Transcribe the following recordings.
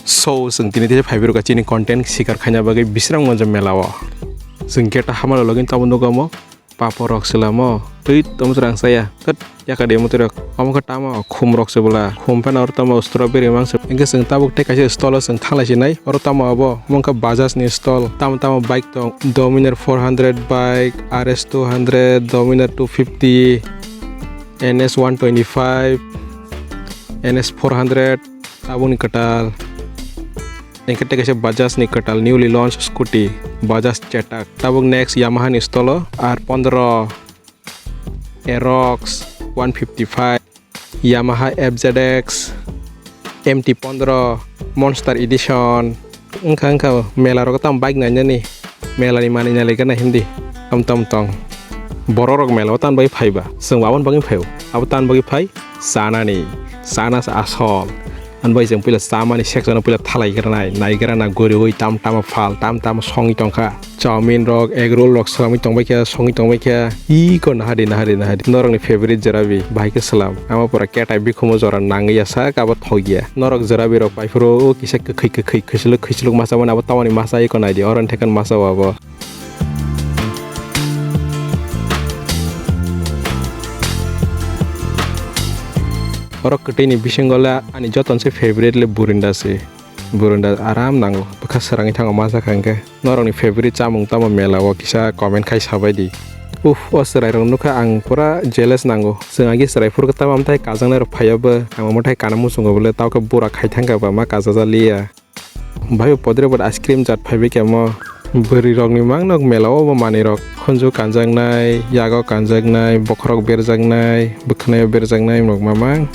So जों दिनै दिनै फाइबर गाचिनि कन्टेन्ट सिकार खायना बागै बिश्रामगंज मेलाव जों गेटा हामाल लगin Tabo नगमो Kokborok selamo tui tom serang saya ket ya ka demo terok om ka tama khumrok sebula khumpan or tama strawberry mang se engke seng tabuk te kaise stall seng thalai sinai or tama abo mongka Bajaj ni stall tama bike tong Dominar 400 bike RS 200 Dominar 250 NS 125 NS 400 tabung ni katal engke te kaise Bajaj ni katal newly launched scooty Bajaj cetak tabung next Yamaha ni stall R15 Aerox 155 Yamaha FZX MT15 Monster Edition engka mela ro tam bike nanya nih mela ni mani nyale kana hindi tam tong bororok mela tan bagi phaiba seng wawan bagi pheu tan bagi phai sana nih sana sa asol an bai jeng pila sama ni section pila thalai nai garana gori hoi tam fal tam songi tongkha chowmin rok egg roll rok salami tongbai kya songi tongbai kya I kon hadi norong ni favorite jarabi bhai ke salam ama pura ketai bikhomo jora nangi asa ka ba thogia norok jarabi rok paifuro kisa khei khisluk masa mana ba tawani masa I kon idea oran thekan masa wabo Orok ketini Bishramganj ani joton se favorite le burinda aram nango bekas serangi thango masa kangke norong ni favorite chamung tama mela wo kisa comment khai sabai di serai rong nuka ang pura jealous nango sengagi serai fur kata mam thai kajang ner phayaba ang mo thai kanamu sungo bole taw ka bura khai thangka ba ma kajaja liya bhai podre bot ice cream jat phaibe kemo beri rong ni mang nok mela wo mani rok khonju kanjang nai yago kanjang nai bokrok berjang nai bukhnai berjang nai nok mamang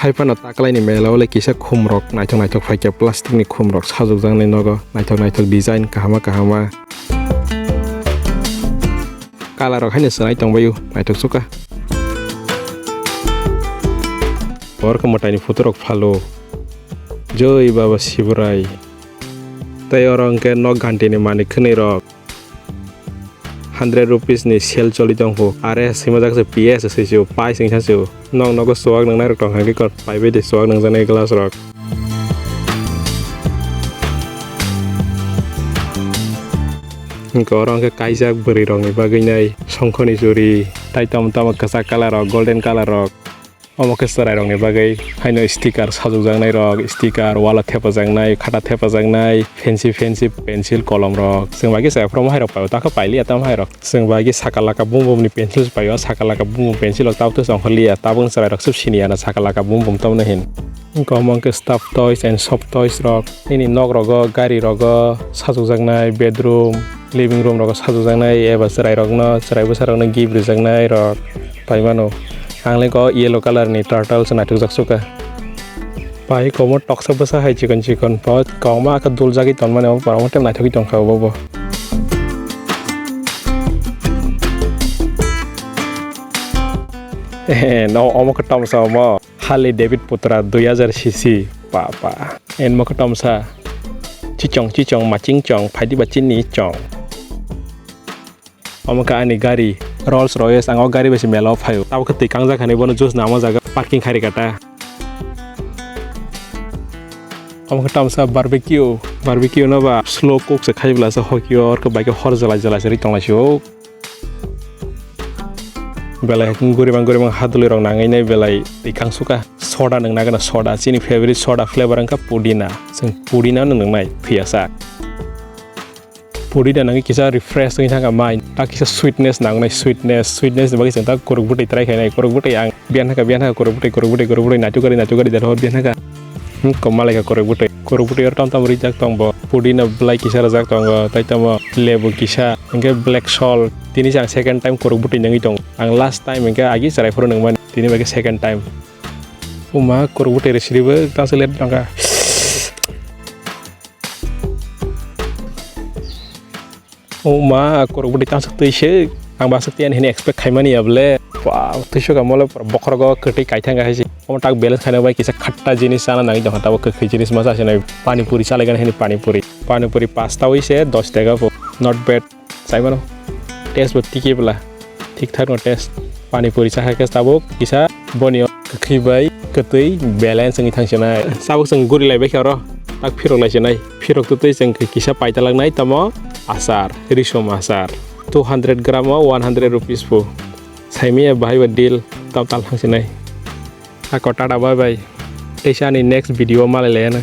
Haipan taklai ni mela ole kisa khumrok naitok faike plastic ni khumrok sajokjang ni nogo naitok design kahama color rok haine sanai tongbayu naitok suka or ka motai ni photo rok phalo joi baba sibrai tai orang ke no ganti ni mani khni rok 100 rupees ni sel choli tongho are simajak se PS se siu pai sing siu nong nogo suak nang nai tong hagi kot pai be de suak nang janai glass rok orang ke kaijak beri rong ni bagai nai songkhoni juri tai tam kasak color rok golden color rok omo ke sarai rong ni bagai haino sticker sajokjang nai rok sticker wala thepajang nai khata thepajang nai fancy pencil kolom rok seng bagi saya from hai rok pa ta ka paili atam hai rok seng bagi sakalaka bum ni pencil payo sakalaka bum pencil rok tau tu song khlia tabung sarai rok sub sini ana sakalaka bum tam na hin komong ke stuffed toys and soft toys rok ini nok rok gari rok sajokjang nai bedroom living room rok sajokjang nai eba sarai rok no sarai busarok na gift rijang nai rok paimano Angle ko yellow color ni turtle sa natuk jaksuka pai ko mo toksa basa hai chicken pot ko ma ka dul jagi ton mane parang tem natuk tong kha bobo no omo ka tom sa mo Harley David Putra 2000 cc papa en mo ka tom sa chichong maching chong phai di bachin ni chong omo ka ani gari Rolls Royce ang gari besi mela phayo taw khati kangja khane bono jus namo jaga parking khari kata am khatam sa barbecue no ba slow cook se khaibla sa hoki or ka bike hor jala seri tongla sio belai guri bang haduli rong nangai nai belai tikang suka soda nang nagana soda chini favorite soda flavor angka pudina sing pudina nang nai phiasa Puri dan nangi kisah refresh ngi thanga mind ta kisah sweetness nang nai sweetness bagi senta korok butai try khainai korok butai ang bian ha korok butai natu kari dan hor bian ha komalai ka korok butai or tam rijak tong bo pudina blai kisah rajak tong tai tam lebu kisah engke black salt tini jang second time korok butai nangi tong ang last time engke agi sarai foro nang man tini bagi second time uma korok butai resribe ta selet tangka Oma korok butai tang sakti she ang basaktian hini expect khaimani able wow tisho ka mola bokhrogo keti kaithang ga haisi om tak balance khana bai kisa khatta jinis sana nangi jong hataw khei jinis masa senai pani puri chale gan hini pani puri pasta hoise 10 taka not bad sai mano taste bot tiki bla thik thak no taste pani puri cha ka tabok kisa bonio khei bai ketui balance ngi thang sena sabok sang guri lai bai kharo tak firok naisonai firok tu tui jeng kisa paitalangnai tamo achar risom achar 200 gram o 100 rupees po saimia bahai ba deal tam tal hangsinai ako tada bye bye teisa ni next video malai lena